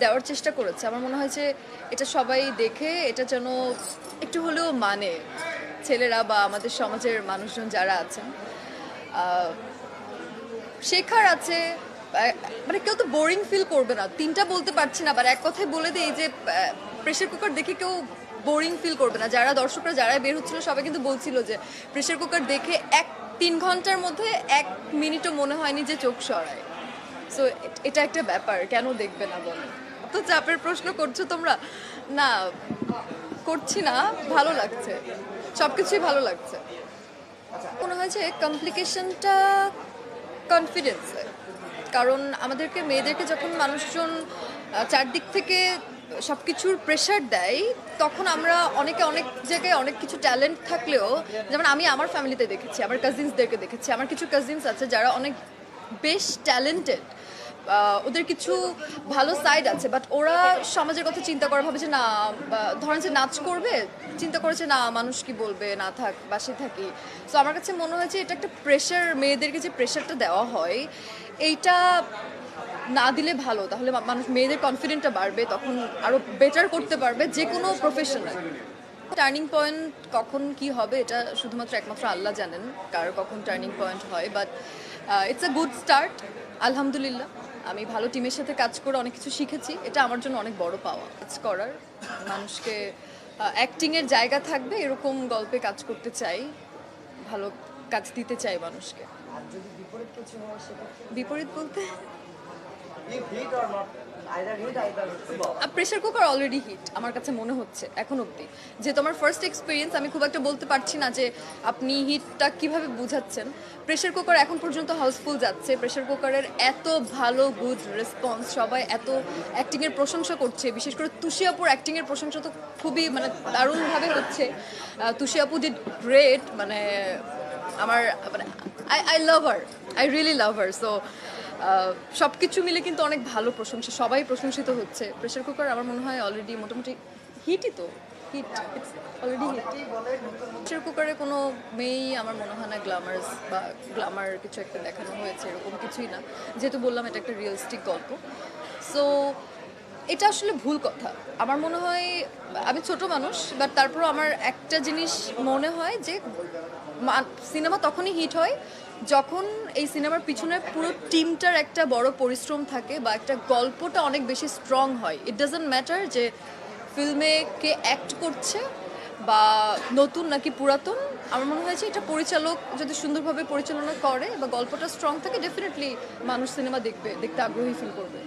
দেওয়ার চেষ্টা করেছে। আমার মনে হয় যে এটা সবাই দেখে এটা যেন একটু হলেও মানে ছেলেরা বা আমাদের সমাজের মানুষজন যারা আছেন শেখার আছে। মানে কেউ তো বোরিং ফিল করবে না, তিনটা বলতে পারছি না, আবার এক কথায় বলে দিই যে প্রেশার কুকার দেখে কেউ বোরিং ফিল করবে না। যারা দর্শকরা যারা বের হচ্ছিল সবাই কিন্তু বলছিল যে প্রেশার কুকার দেখে 3 ঘন্টার মধ্যে 1 মিনিটও মনে হয়নি যে চোখ সরায়। সো এটা একটা ব্যাপার, কেন দেখবে না বলো? তো চাপের প্রশ্ন করছো তোমরা? না করছি না, ভালো লাগছে, সবকিছুই ভালো লাগছে। মনে হয় যে কমপ্লিকেশনটা কনফিডেন্সে। কারণ আমাদেরকে মেয়েদেরকে যখন মানুষজন চারদিক থেকে সব কিছুর প্রেশার দেয়, তখন আমরা অনেকে অনেক জায়গায় অনেক কিছু ট্যালেন্ট থাকলেও, যেমন আমি আমার ফ্যামিলিতে দেখেছি, আমার কাজিনসদেরকে দেখেছি, আমার কিছু কাজিনস আছে যারা অনেক বেশ ট্যালেন্টেড, ওদের কিছু ভালো সাইড আছে, বাট ওরা সমাজের কথা চিন্তা করা ভাবে যে না, ধরেন যে নাচ করবে, চিন্তা করেছে না মানুষ কি বলবে, না থাক বাসে থাকি। সো আমার কাছে মনে হয় যে এটা একটা প্রেশার, মেয়েদেরকে যে প্রেশারটা দেওয়া হয় এইটা না দিলে ভালো। তাহলে মানুষ, মেয়েদের কনফিডেন্টটা বাড়বে, তখন আরও বেটার করতে পারবে যে কোনো প্রফেশনাল। টার্নিং পয়েন্ট কখন কি হবে এটা শুধুমাত্র একমাত্র আল্লাহ জানেন, কার কখন টার্নিং পয়েন্ট হয়। But it's a good start, আলহামদুলিল্লাহ। আমি ভালো টিমের সাথে কাজ করে অনেক কিছু শিখেছি, এটা আমার জন্য অনেক বড় পাওয়া। কাজ করার, মানুষকে অ্যাক্টিংয়ের জায়গা থাকবে এরকম গল্পে কাজ করতে চাই, ভালো কাজ দিতে চাই মানুষকে। আর যদি বিপরীত কিছু হয় সেক্ষেত্রে বিপরীত বলতে hit or not, either hit either flop. Pressure cooker already hit আমার কাছে মনে হচ্ছে এখন অবধি, যে তোমার ফার্স্ট এক্সপিরিয়েন্স, আমি খুব একটা বলতে পারছি না যে আপনি হিটটা কিভাবে বুঝাচ্ছেন। প্রেশার কুকার এখন পর্যন্ত হাউসফুল যাচ্ছে, প্রেশার কুকারের এত ভালো গুড রেসপন্স, সবাই এত অ্যাক্টিংয়ের প্রশংসা করছে, বিশেষ করে তুষি আপুর অ্যাক্টিংয়ের প্রশংসা তো খুবই মানে দারুণভাবে হচ্ছে। তুষি আপু ডিড গ্রেট, মানে আমার মানে I love her, I really love her. So সব কিছু মিলে কিন্তু অনেক ভালো প্রশংসা, সবাই প্রশংসিত হচ্ছে। প্রেশার কুকার আমার মনে হয় অলরেডি মোটামুটি হিটই, তো hit, it's already hit. Pressure কুকারে কোনো মেয়েই আমার মনে হয় না গ্ল্যামার্স বা গ্ল্যামার কিছু একটা দেখানো হয়েছে, এরকম কিছুই না। যেহেতু বললাম এটা একটা রিয়েলিস্টিক গল্প, সো এটা আসলে ভুল কথা। আমার মনে হয়, আমি ছোট মানুষ, বাট তারপরও আমার একটা জিনিস মনে হয় যে সিনেমা তখনই হিট হয় যখন এই সিনেমার পিছনে পুরো টিমটার একটা বড় পরিশ্রম থাকে বা একটা গল্পটা অনেক বেশি স্ট্রং হয়। ইট ডাজন্ট ম্যাটার যে ফিল্মে কে অ্যাক্ট করছে বা নতুন নাকি পুরাতন। আমার মনে হয় যে এটা পরিচালক যদি সুন্দরভাবে পরিচালনা করে বা গল্পটা স্ট্রং থাকে, ডেফিনেটলি মানুষ সিনেমা দেখবে, দেখতে আগ্রহী ফিল করবে।